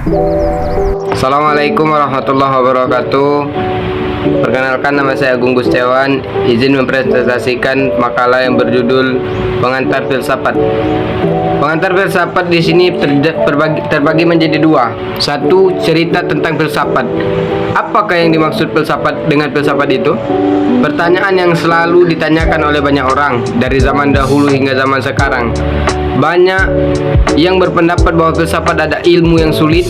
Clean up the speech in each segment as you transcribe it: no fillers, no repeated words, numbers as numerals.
Assalamualaikum warahmatullahi wabarakatuh. Perkenalkan, nama saya Agung Gustiawan. Izin mempresentasikan makalah yang berjudul Pengantar Filsafat. Pengantar filsafat di sini terbagi menjadi dua. Satu, cerita tentang filsafat. Apakah yang dimaksud filsafat dengan filsafat itu? Pertanyaan yang selalu ditanyakan oleh banyak orang dari zaman dahulu hingga zaman sekarang. Banyak yang berpendapat bahwa filsafat ada ilmu yang sulit,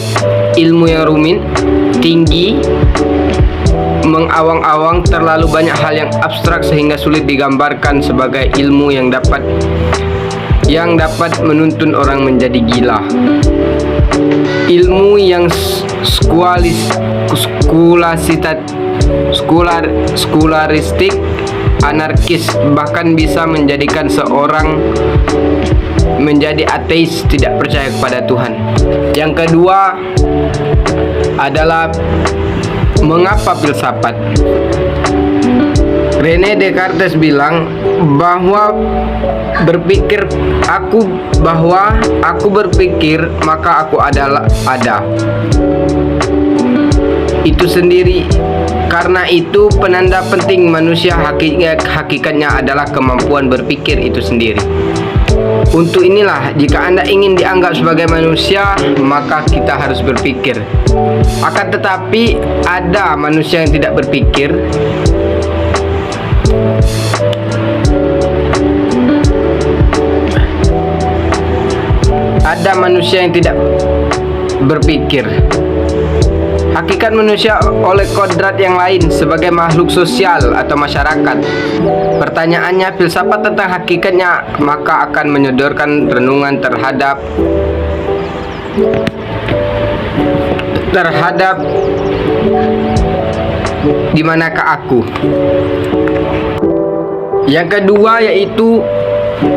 ilmu yang rumit, tinggi, mengawang-awang, terlalu banyak hal yang abstrak sehingga sulit digambarkan sebagai ilmu yang dapat menuntun orang menjadi gila. Ilmu yang skolaristik, anarkis, bahkan bisa menjadikan seorang menjadi ateis, tidak percaya kepada Tuhan. Yang kedua adalah mengapa filsafat. René Descartes bilang bahwa aku berpikir maka aku adalah ada. Itu sendiri. Karena itu penanda penting manusia hakikatnya adalah kemampuan berpikir itu sendiri. Untuk inilah, jika Anda ingin dianggap sebagai manusia, maka kita harus berpikir. Akan tetapi, ada manusia yang tidak berpikir. Ada manusia yang tidak berpikir. Hakikat manusia oleh kodrat yang lain sebagai makhluk sosial atau masyarakat. Pertanyaannya, filsafat tentang hakikatnya maka akan menyodorkan renungan terhadap di manakah aku. Yang kedua yaitu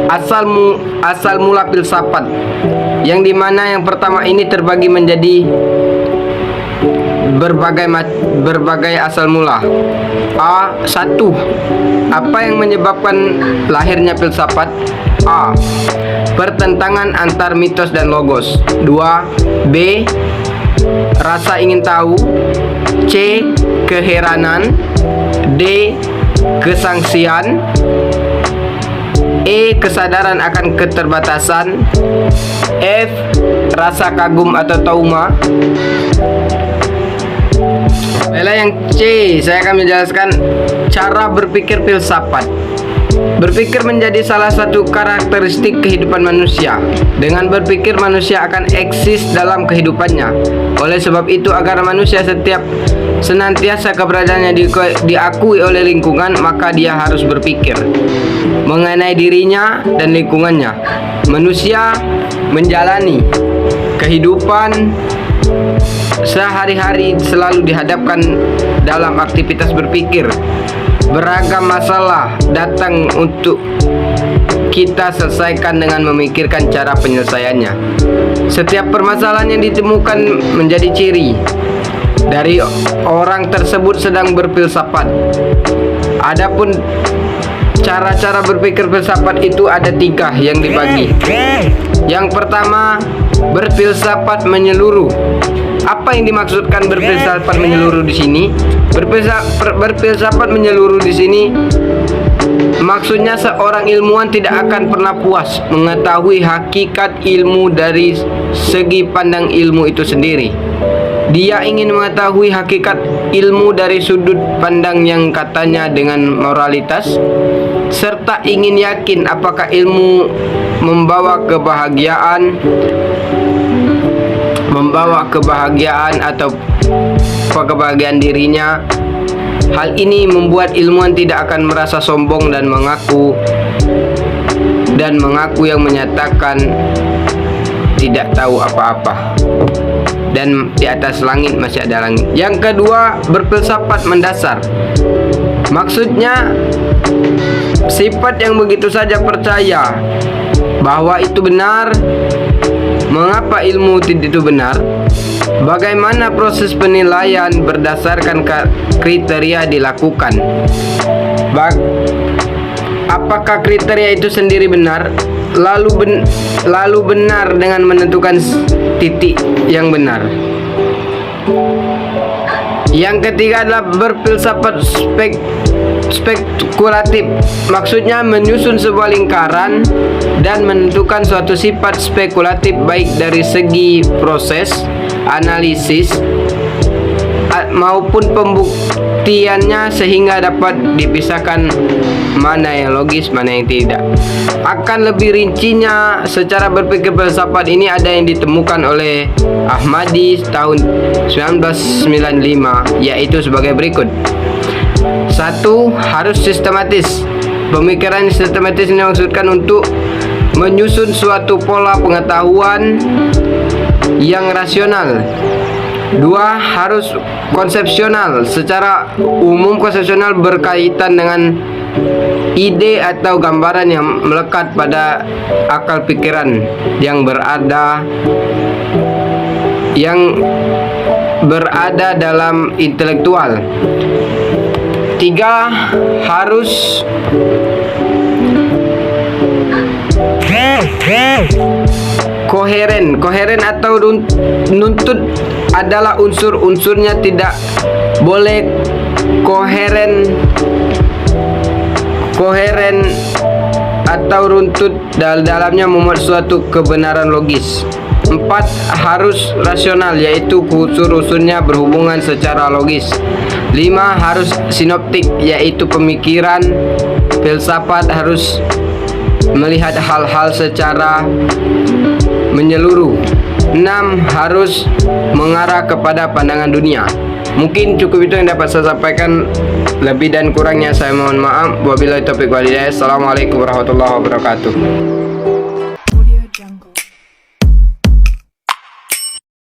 asal mula filsafat, yang dimana yang pertama ini terbagi menjadi berbagai asal mula. Satu, apa yang menyebabkan lahirnya filsafat? A, pertentangan antar mitos dan logos. 2, B, rasa ingin tahu. C, keheranan. D, kesangsian. E, kesadaran akan keterbatasan. F, rasa kagum atau trauma. Baiklah, yang C, saya akan menjelaskan cara berpikir filsafat. Berpikir menjadi salah satu karakteristik kehidupan manusia. Dengan berpikir, manusia akan eksis dalam kehidupannya. Oleh sebab itu, agar manusia senantiasa keberadaannya diakui oleh lingkungan, maka dia harus berpikir mengenai dirinya dan lingkungannya. Manusia menjalani kehidupan sehari-hari selalu dihadapkan dalam aktivitas berpikir. Beragam masalah datang untuk kita selesaikan dengan memikirkan cara penyelesaiannya. Setiap permasalahan yang ditemukan menjadi ciri dari orang tersebut sedang berfilsafat. Adapun cara-cara berpikir filsafat itu ada 3 yang dibagi. Yang pertama, berfilsafat menyeluruh. Apa yang dimaksudkan berfilsafat menyeluruh di sini? Berfilsafat menyeluruh di sini maksudnya seorang ilmuwan tidak akan pernah puas mengetahui hakikat ilmu dari segi pandang ilmu itu sendiri. Dia ingin mengetahui hakikat ilmu dari sudut pandang yang katanya dengan moralitas, serta ingin yakin apakah ilmu membawa kebahagiaan atau kebahagiaan dirinya. Hal ini membuat ilmuwan tidak akan merasa sombong dan mengaku yang menyatakan tidak tahu apa-apa, dan di atas langit masih ada langit. Yang kedua, berfilsafat mendasar. Maksudnya sifat yang begitu saja percaya bahwa itu benar. Mengapa ilmu itu benar? Bagaimana proses penilaian berdasarkan kriteria dilakukan? Apakah kriteria itu sendiri benar? lalu benar dengan menentukan titik yang benar. Yang ketiga adalah berfilsafat spekulatif. Maksudnya menyusun sebuah lingkaran dan menentukan suatu sifat spekulatif baik dari segi proses, analisis maupun pembuktiannya sehingga dapat dipisahkan mana yang logis, mana yang tidak. Akan lebih rincinya secara berpikir filsafat ini ada yang ditemukan oleh Ahmadi tahun 1995, yaitu sebagai berikut. 1. Harus sistematis. Pemikiran sistematis ini dimaksudkan untuk menyusun suatu pola pengetahuan yang rasional. 2. Harus konsepsional. Secara umum konsepsional berkaitan dengan ide atau gambaran yang melekat pada akal pikiran yang berada dalam intelektual. 3. Harus koheren atau nuntut adalah unsur-unsurnya tidak boleh koheren atau runtut dalamnya memuat suatu kebenaran logis. 4. Harus rasional, yaitu unsur-unsurnya berhubungan secara logis. 5. Harus sinoptik, yaitu pemikiran filsafat harus melihat hal-hal secara menyeluruh. 6. Harus mengarah kepada pandangan dunia. Mungkin cukup itu yang dapat saya sampaikan. Lebih dan kurangnya saya mohon maaf. Wabillahi taufiq wal hidayah. Assalamualaikum warahmatullahi wabarakatuh.